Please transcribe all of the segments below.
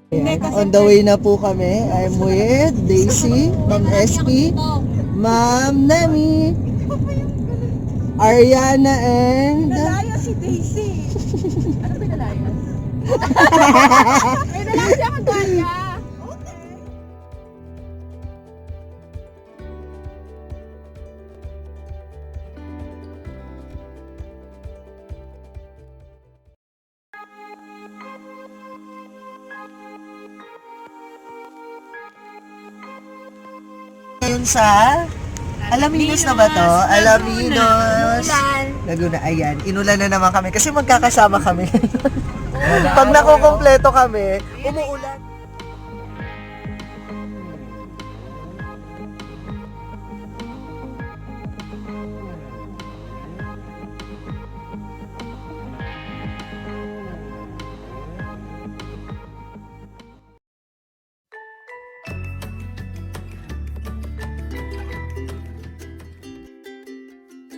Ayan, on the way na po kami. I'm with Daisy, Ma'am SP, Ma'am Nemi, Ariana, and... Nalaya si Daisy. Ano pinalayas? May nalaya siya kagaya. Ngayon sa... Alaminos na ba to? Alaminos. Laguna. Ayan, inulan na naman kami kasi magkakasama kami. Pag nakukumpleto kami, umuulan.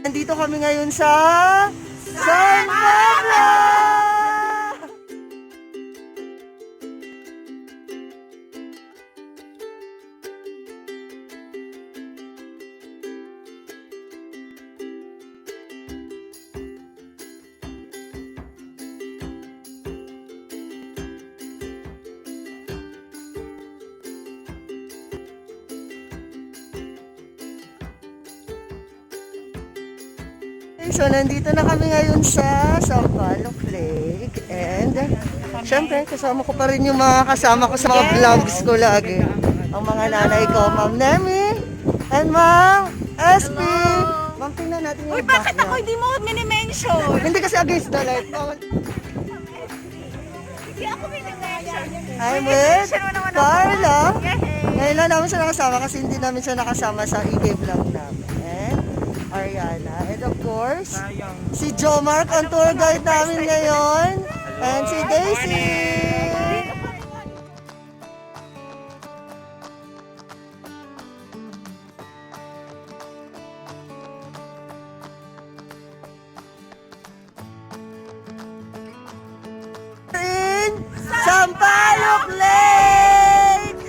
Nandito kami ngayon sa San Pablo! So, nandito na kami ngayon sa Sampaloc Lake and syempre, kasama ko pa rin yung mga kasama ko sa mga vlogs ko lagi. Ang mga nanay ko, Ma'am Nemi and Ma'am SP. Ma'am, tingnan natin yung Uy, bakit ako hindi mo minimension? Hindi kasi against the light. Hindi ako minimension. I'm with Carla. Ngayon lang namin siya nakasama kasi hindi namin siya nakasama sa EK vlog namin. Ariana. And of course, si Joe Mark ang tour guide namin ngayon. And si Daisy. In Sampaloc Lake!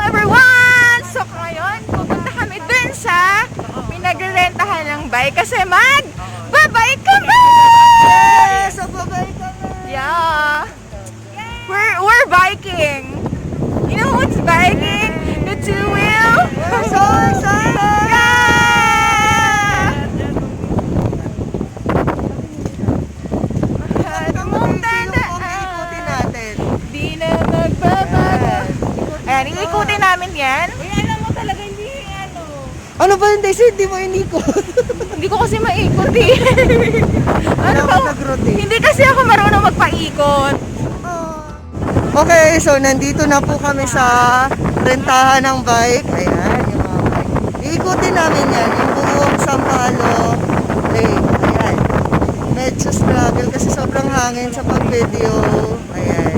Everyone! So ngayon, pupunta kami dun sa pinagrerentahan ng bike kasi mag-babike kami! Yes! Sababay kami! Yeah! We're biking! You know what's biking? The two-wheel? We're so excited! Yeah! Ikutin natin. Di na magbabago. Ayan, iikutin namin yan. Uy, alam mo talaga hindi Ano ba yung Daisy? Hindi mo inikot. Hindi ko kasi maikot eh. Ano ba? Nag-rotate. Hindi kasi ako marunong magpaikot. Okay, so nandito na po kami sa rentahan ng bike. Ayan, yung mga bike. Iikutin namin yan, yung buong Sampaloc Lake. Ayan. Medyo struggle kasi sobrang hangin sa pag-video. Ayan.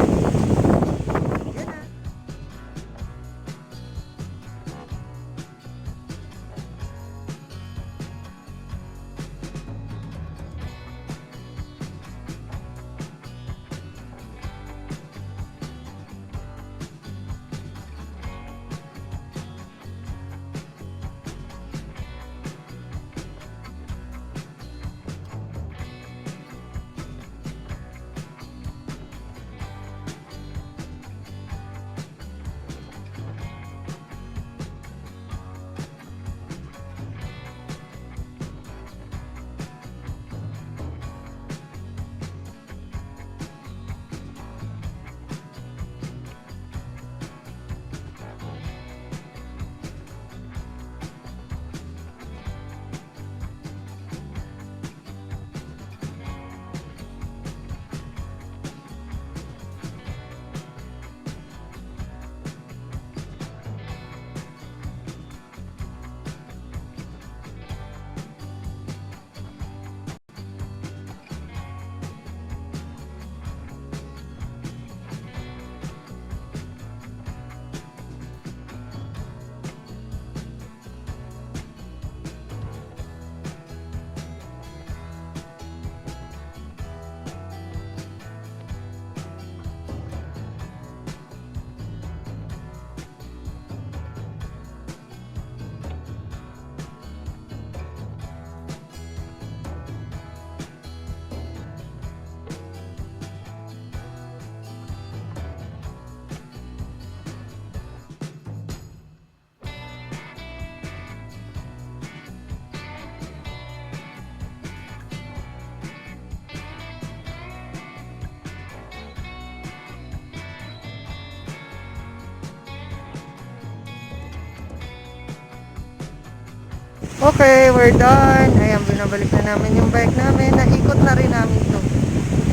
Okay, we're done. Ayan, binabalik na namin yung bike namin. Naikot na rin namin to.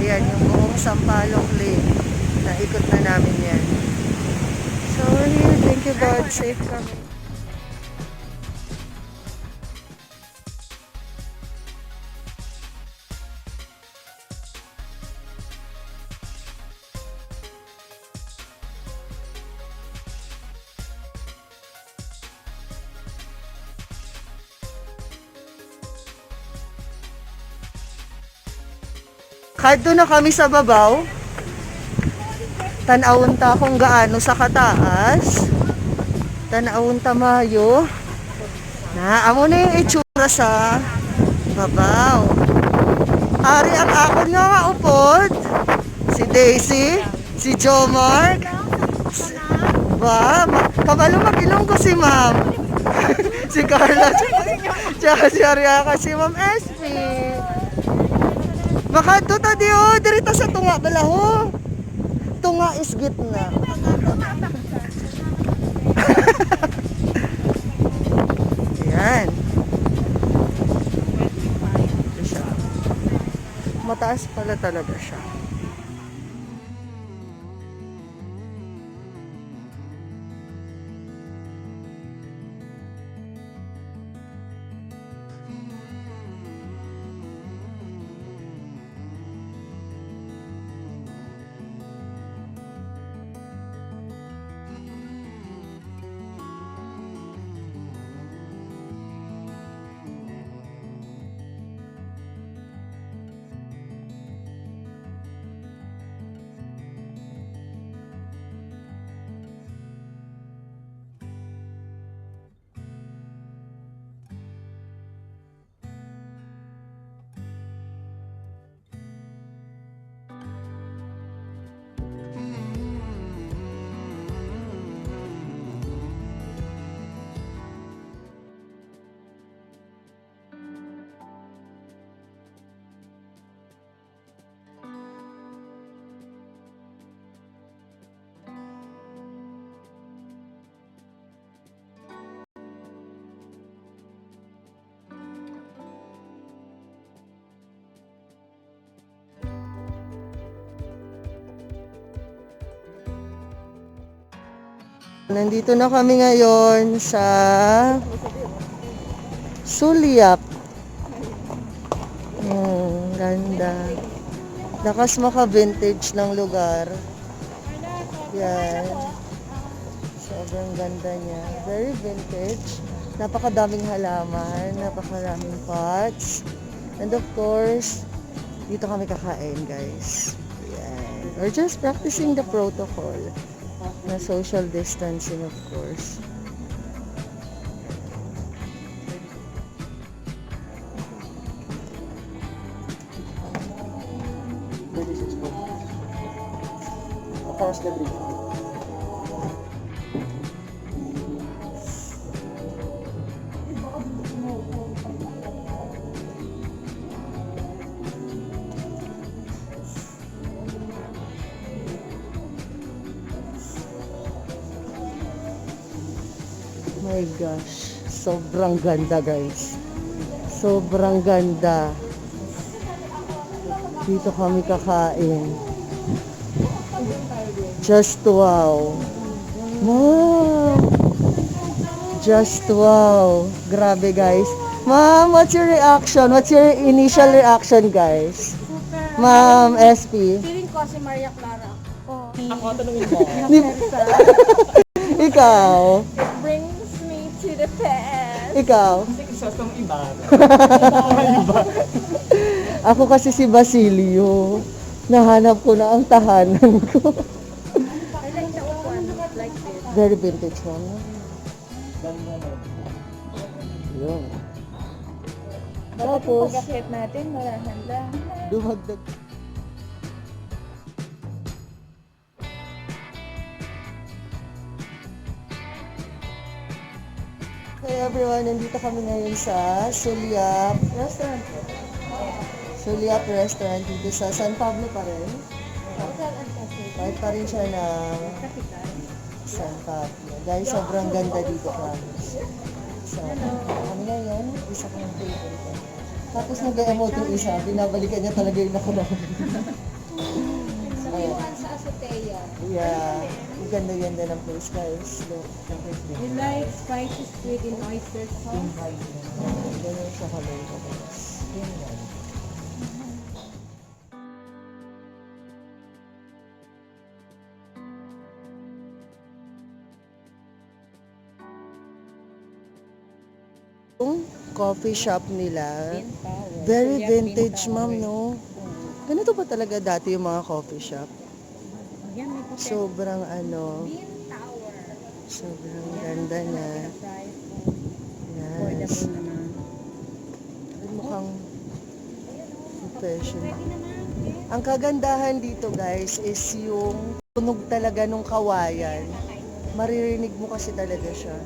Ayan, yung buong Sampaloc Lake. Naikot na namin yan. So, we're here. Thank you, God. Safe kami. Kadto na kami sa babaw. Tanawon ta kung gaano sa kataas. Tanawon ta mayo. Amo na yung itsura sa babaw. Ari ang akon nga upod. Si Daisy, si Jomar. Kabalo mag-ilong ko si Ma'am. Si Carla. Tsaka si Ariaka, si Ma'am SP. Baka ito ta di o, dirita sa tunga balaho. Tunga is gitna. Ayan. Ito siya. Mataas pala talaga siya. Nandito na kami ngayon sa Suliap. Ganda. Lakas maka-vintage ng lugar. Yan. Sobrang ganda niya. Very vintage. Napakadaming halaman. Napakadaming pots. And of course, dito kami kakain, guys. Yan. We're just practicing the protocol. Na social distancing, of course. Across the bridge. My gosh, sobrang ganda, guys. Sobrang ganda. Dito kami kakain. Just wow. Mom! Just wow. Grabe, guys. Ma'am, what's your reaction? What's your initial reaction, guys? Ma'am, SP. Feeling ko si Maria Clara. Ako, tanungin mo. Ikaw? It brings me to the past. Ikaw? Isa tong iba. Ako kasi si Basilio. Nahanap ko na ang tahanan ko. I like the one like this. Very vintage one. No? Yun. Tapos, Pag-akit natin, marahan lang. dumagdag. Hey everyone, nandito kami ngayon sa Suliap Restaurant. Suliap Restaurant dito sa San Pablo pa rin. Kahit pa rin siya ng San Pablo. Guys, sobrang ganda dito, promise. Kami ngayon, isa ko ng favorite. Tapos nag-emote yung isa, binabalikan niya talaga yung nakulang. Sariwan sa azotea. Yeah, ang ganda-ganda ng place guys. Look, We like spicy squid in oyster sauce. ganyan siya kami guys. Yung coffee shop nila, very vintage ma'am, no? Ganito ba talaga dati yung mga coffee shop? Yan, may hotel. Sobrang ano, Bean Tower. sobrang ganda niya. Price. Yes. Affordable naman. Mukhang professional. Pwede naman. Ang kagandahan dito guys is yung tunog talaga nung kawayan. Maririnig mo kasi talaga siya.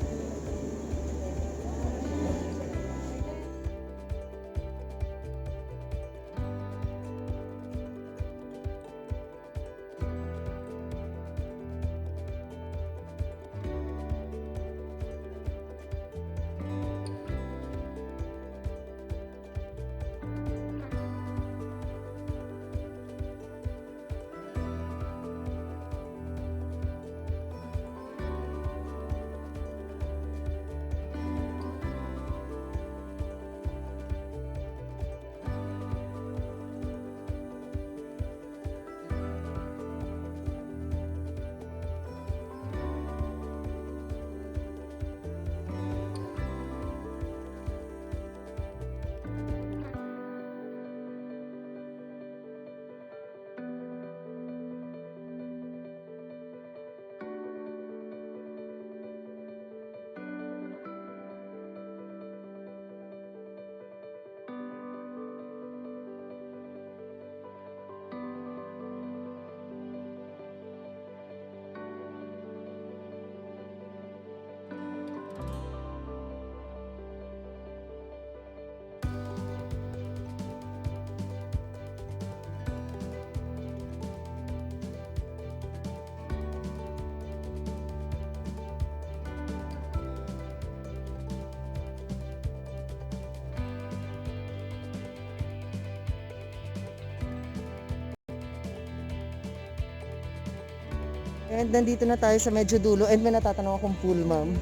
And nandito na tayo sa medyo dulo and may natatanong akong pool, ma'am.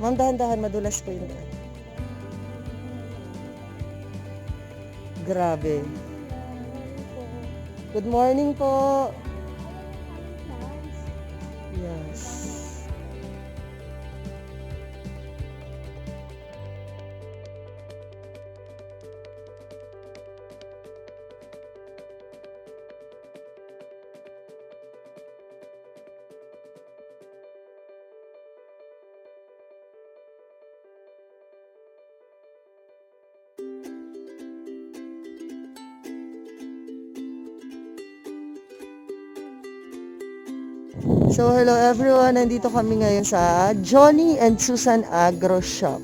Ma'am, dahan-dahan, madulas po yun. Grabe. Good morning po. Yes. So hello everyone, nandito kami ngayon sa Johnny and Susan Agro Shop.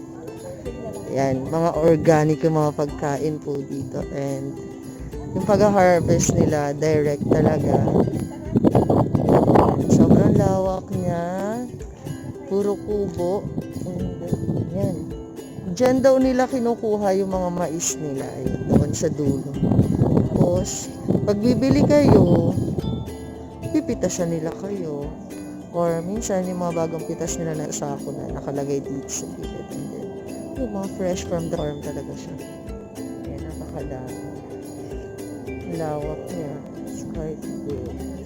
Yan, mga organic yung mga pagkain po dito and yung pag-harvest nila direct talaga. Yan, sobrang lawak niya, puro kubo. And yan, dyan daw nila kinukuha yung mga mais nila, ayun, doon sa dulo. Tapos, pag bibili kayo, pipitasan nila kayo. Or minsan yung mga bagong pitas nila na sako na nakalagay dito sa gilid. And then, yung mga fresh from the farm talaga siya. Ayan, napakadami. Lawak niya. It's quite good.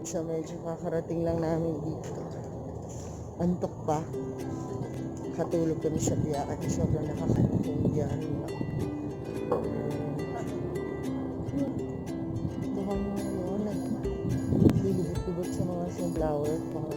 So medyo kakarating lang namin dito. Antok pa. Katulog kami sa biyakan. Sobrang nakakaantok yung biyakan nila. Ito kami ngayon. Naglilibot-libot sa mga sunflower farm.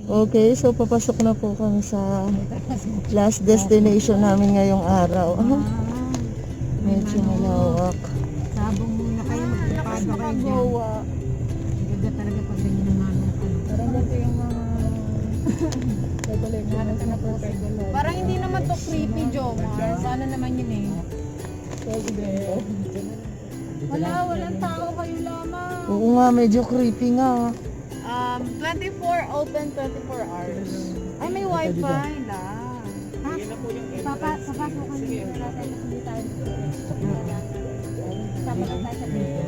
Okay, so papasok na po kami sa last destination namin ngayong araw. Medyo malawak. Sabong muna kayo, magpapado kayo dyan. Ganda talaga pag ganyan naman. Parang ganito yung mga... Parang hindi naman to creepy, Jomar. Sana naman yun eh. Walang tao kayo lamang. Oo nga, medyo creepy nga. 24 open, 24 hours. Ay, may wifi na. Ha? Papasukan niyo natin na hindi tayo. Papasok tayo sa dito.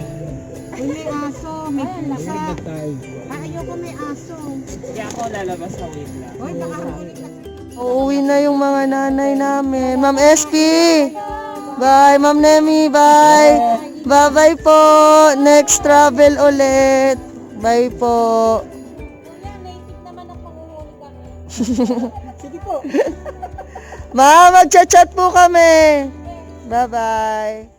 Uy, may aso. May pusa. Ayoko may aso. Kaya ako lalabas sa wait lang. Uy, nakahuli na. Uuwi na yung mga nanay namin. Ma'am SP! Bye, Ma'am Nemi! Bye! Bye-bye po! Next travel ulit! Bye po! Kuya, naisip naman ang panguhuli kami. Sige po. Ma'am, magchat-chat po kami! Bye-bye!